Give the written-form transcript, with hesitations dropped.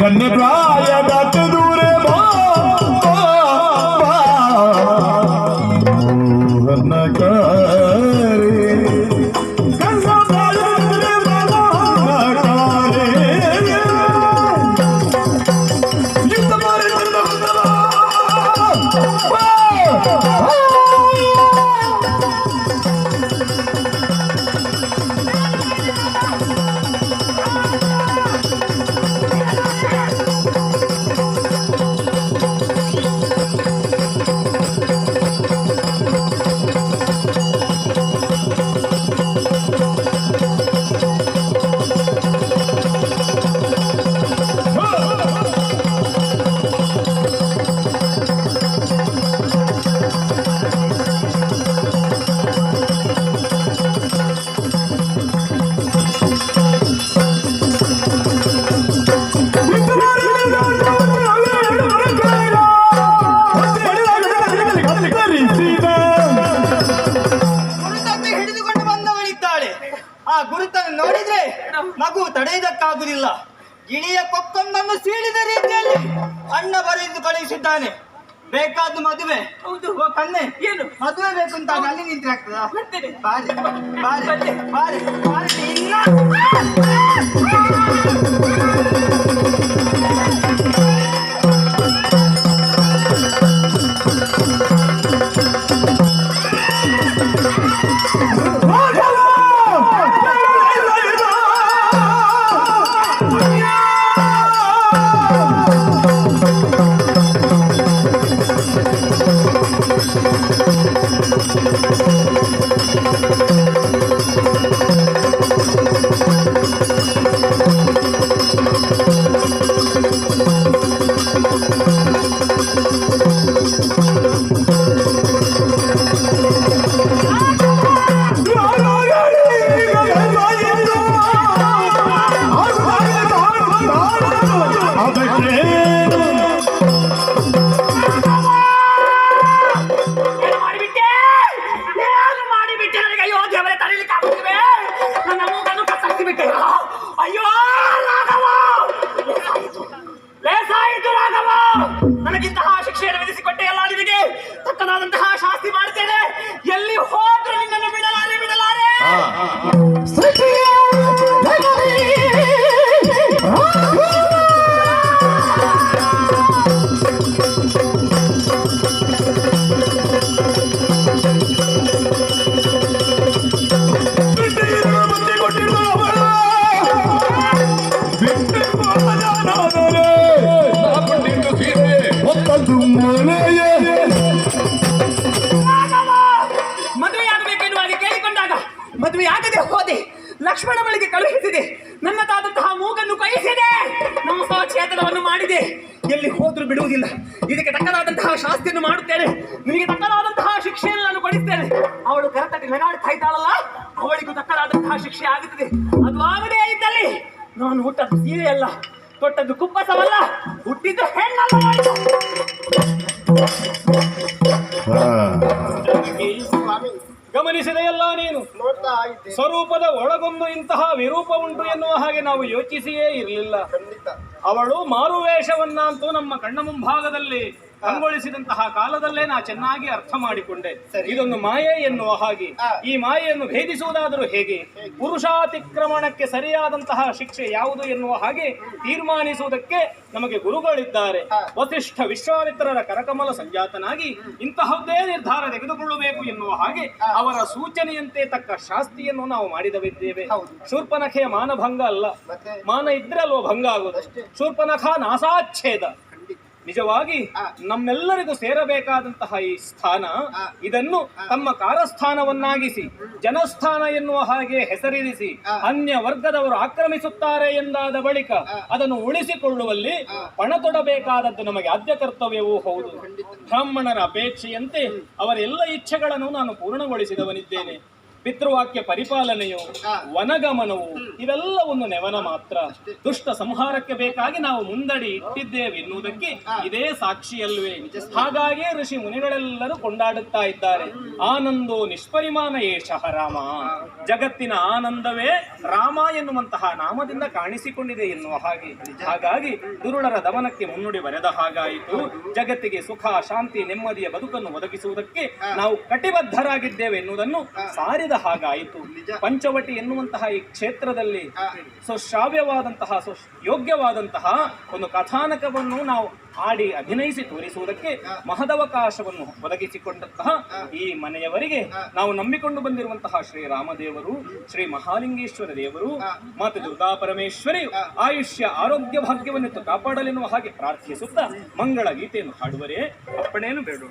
ಕನ್ನೆ ಪ್ರಾಯದ ದೂರೆ ಮೋಹನ ಮಗು ತಡೆಯುವುದಕ್ಕಾಗುವುದಿಲ್ಲ. ಗಿಳಿಯ ಕೊಕ್ಕೊಂದನ್ನು ಸೀಳಿದ ರೀತಿಯಲ್ಲಿ ಅಣ್ಣ ಬರೆದು ಕಳುಹಿಸಿದ್ದಾನೆ. ಬೇಕಾದ್ದು ಮದುವೆ. ಓ ಕನ್ನೆ, ಏನು ಮದುವೆ ಬೇಕು ಅಂತ ಅಲ್ಲಿ ನಿಂತ್ರೆ ಆಗ್ತದ? ಬಾರಿ ಬಾರಿ ಬಾರಿ ಬಾರಿ ನನಗಿಂತಹ ಶಿಕ್ಷೆಯನ್ನು ವಿಧಿಸಿಕೊಟ್ಟೆ ಎಲ್ಲ ನಿನಗೆ ತಕ್ಕನಾದಂತಹ ಶಾಸ್ತಿ ಮಾಡ್ತೇನೆ. ಎಲ್ಲಿ ಹೋದ್ರೆ ನಿನ್ನನ್ನು ಬಿಡಲಾರೆ ಬಿಡಲಾರೆ. ಮದುವೆಯಾಗಬೇಕೆನ್ನುವಾಗಿ ಕೇಳಿಕೊಂಡಾಗ ಮದುವೆಯಾಗದೆ ಹೋದೆ. ಲಕ್ಷ್ಮಣ ಬಳಿಗೆ ಕಳುಹಿಸಿದೆ. ನನ್ನದಾದಂತಹ ಮೂಗನ್ನು ಕೈಸಿದೆ. ನಮ್ಮ ಸ್ವಚೇತನವನ್ನು ಮಾಡಿದೆ. ಎಲ್ಲಿ ಹೋದ್ರೂ ಬಿಡುವುದಿಲ್ಲ. ಇದಕ್ಕೆ ತಕ್ಕದಾದಂತಹ ಶಾಸ್ತಿಯನ್ನು ಮಾಡುತ್ತೇನೆ. ನಿನಗೆ ತಕ್ಕದಾದಂತಹ ಶಿಕ್ಷೆಯನ್ನು ನಾನು ಕೊಡಿಸ್ತೇನೆ. ಅವಳು ಕರತಟ್ಟಿ ನಗಾಡ್ತಾ ಇದ್ದಾಳಲ್ಲ, ಅವಳಿಗೂ ತಕ್ಕದಾದಂತಹ ಶಿಕ್ಷೆ ಆಗುತ್ತದೆ. ಅದು ಆಗದೇ ಇದ್ದಲ್ಲಿ ನಾನು ಹುಟ್ಟದ್ದು ಸೀರೆ ಅಲ್ಲ, ತೊಟ್ಟದ್ದು ಕುಪ್ಪಸವಲ್ಲ, ಹುಟ್ಟಿದ್ದು ಹೆಣ್ಣಲ್ಲ. ಗಮನಿಸಿದೆಯಲ್ಲ ನೀನು? ಸ್ವರೂಪದ ಒಳಗೊಂದು ಇಂತಹ ವಿರೂಪ ಉಂಟು ಎನ್ನುವ ಹಾಗೆ ನಾವು ಯೋಚಿಸಿಯೇ ಇರಲಿಲ್ಲ. ಅವಳು ಮಾರುವೇಷವನ್ನಂತೂ ನಮ್ಮ ಕಣ್ಣ ಮುಂಭಾಗದಲ್ಲಿ ಕಂಗೊಳಿಸಿದಂತಹ ಕಾಲದಲ್ಲೇ ನಾ ಚೆನ್ನಾಗಿ ಅರ್ಥ ಮಾಡಿಕೊಂಡೆ. ಇದೊಂದು ಮಾಯೆ ಎನ್ನುವ ಹಾಗೆ. ಈ ಮಾಯೆಯನ್ನು ಭೇದಿಸುವುದಾದರೂ ಹೇಗೆ? ಪುರುಷಾತಿಕ್ರಮಣಕ್ಕೆ ಸರಿಯಾದಂತಹ ಶಿಕ್ಷೆ ಯಾವುದು ಎನ್ನುವ ಹಾಗೆ ತೀರ್ಮಾನಿಸುವುದಕ್ಕೆ ನಮಗೆ ಗುರುಗಳಿದ್ದಾರೆ. ವಸಿಷ್ಠ ವಿಶ್ವಾಮಿತ್ರರ ಕರಕಮಲ ಸಂಜಾತನಾಗಿ ಇಂತಹದ್ದೇ ನಿರ್ಧಾರ ತೆಗೆದುಕೊಳ್ಳಬೇಕು ಎನ್ನುವ ಹಾಗೆ ಅವರ ಸೂಚನೆಯಂತೆ ತಕ್ಕ ಶಾಸ್ತಿಯನ್ನು ನಾವು ಮಾಡಿದವಿದ್ದೇವೆ. ಶೂರ್ಪನಖೆಯ ಮಾನಭಂಗ ಅಲ್ಲ, ಮಾನ ಇದ್ರೆ ಅಲ್ವ ಭಂಗ ಆಗೋದು. ಶೂರ್ಪನಖ ನಾಸಾಚ್ಛೇದ. ನಿಜವಾಗಿ ನಮ್ಮೆಲ್ಲರಿಗೂ ಸೇರಬೇಕಾದಂತಹ ಈ ಸ್ಥಾನ, ಇದನ್ನು ತಮ್ಮ ಕಾರಸ್ಥಾನವನ್ನಾಗಿಸಿ ಜನಸ್ಥಾನ ಎನ್ನುವ ಹಾಗೆ ಹೆಸರಿರಿಸಿ ಅನ್ಯ ವರ್ಗದವರು ಆಕ್ರಮಿಸುತ್ತಾರೆ ಎಂದಾದ ಬಳಿಕ ಅದನ್ನು ಉಳಿಸಿಕೊಳ್ಳುವಲ್ಲಿ ಪಣ ತೊಡಬೇಕಾದದ್ದು ನಮಗೆ ಆದ್ಯ ಕರ್ತವ್ಯವೂ ಹೌದು. ಬ್ರಾಹ್ಮಣರ ಅಪೇಕ್ಷೆಯಂತೆ ಅವರ ಎಲ್ಲ ಇಚ್ಛೆಗಳನ್ನು ನಾನು ಪೂರ್ಣಗೊಳಿಸಿದವನಿದ್ದೇನೆ. ಪಿತೃವಾಕ್ಯ ಪರಿಪಾಲನೆಯು ವನಗಮನವು ಇವೆಲ್ಲವನ್ನು ನೆವನ ಮಾತ್ರ. ದುಷ್ಟ ಸಂಹಾರಕ್ಕೆ ಬೇಕಾಗಿ ನಾವು ಮುಂದಡಿ ಇಟ್ಟಿದ್ದೇವೆ ಎನ್ನುವುದಕ್ಕೆ ಇದೇ ಸಾಕ್ಷಿಯಲ್ವೇ. ಹಾಗಾಗಿ ಋಷಿ ಮುನಿಗಳೆಲ್ಲರೂ ಕೊಂಡಾಡುತ್ತಾ ಇದ್ದಾರೆ. ಆನಂದೋ ನಿಷ್ಪರಿಮಾಣ ಏಷಃ ರಾಮ. ಜಗತ್ತಿನ ಆನಂದವೇ ರಾಮ ಎನ್ನುವಂತಹ ನಾಮದಿಂದ ಕಾಣಿಸಿಕೊಂಡಿದೆ ಎನ್ನುವ ಹಾಗೆ. ಹಾಗಾಗಿ ದುರುಳರ ದಮನಕ್ಕೆ ಮುನ್ನುಡಿ ಬರೆದ ಹಾಗಾಯಿತು. ಜಗತ್ತಿಗೆ ಸುಖ, ಶಾಂತಿ, ನೆಮ್ಮದಿಯ ಬದುಕನ್ನು ಒದಗಿಸುವುದಕ್ಕೆ ನಾವು ಕಟಿಬದ್ಧರಾಗಿದ್ದೇವೆ ಎನ್ನುವುದನ್ನು ಸಾರಿದ ಹಾಗಾಯಿತು. ಪಂಚವಟಿ ಎನ್ನುವಂತಹ ಈ ಕ್ಷೇತ್ರದಲ್ಲಿ ಸುಶ್ರಾವ್ಯವಾದಂತಹ ಯೋಗ್ಯವಾದಂತಹ ಒಂದು ಕಥಾನಕವನ್ನು ನಾವು ಆಡಿ ಅಭಿನಯಿಸಿ ತೋರಿಸುವುದಕ್ಕೆ ಮಹದವಕಾಶವನ್ನು ಒದಗಿಸಿಕೊಂಡಂತಹ ಈ ಮನೆಯವರಿಗೆ ನಾವು ನಂಬಿಕೊಂಡು ಬಂದಿರುವಂತಹ ಶ್ರೀರಾಮದೇವರು, ಶ್ರೀ ಮಹಾಲಿಂಗೇಶ್ವರ ದೇವರು, ಮಾತೆ ದುರ್ಗಾ ಪರಮೇಶ್ವರಿ ಆಯುಷ್ಯ ಆರೋಗ್ಯ ಭಾಗ್ಯವನ್ನಿತ್ತು ಕಾಪಾಡಲೆನ್ನುವ ಹಾಗೆ ಪ್ರಾರ್ಥಿಸುತ್ತಾ ಮಂಗಳ ಗೀತೆಯನ್ನು ಹಾಡುವರೇ. ಅಪ್ಪಣೆಯನ್ನು ಬೇಡ.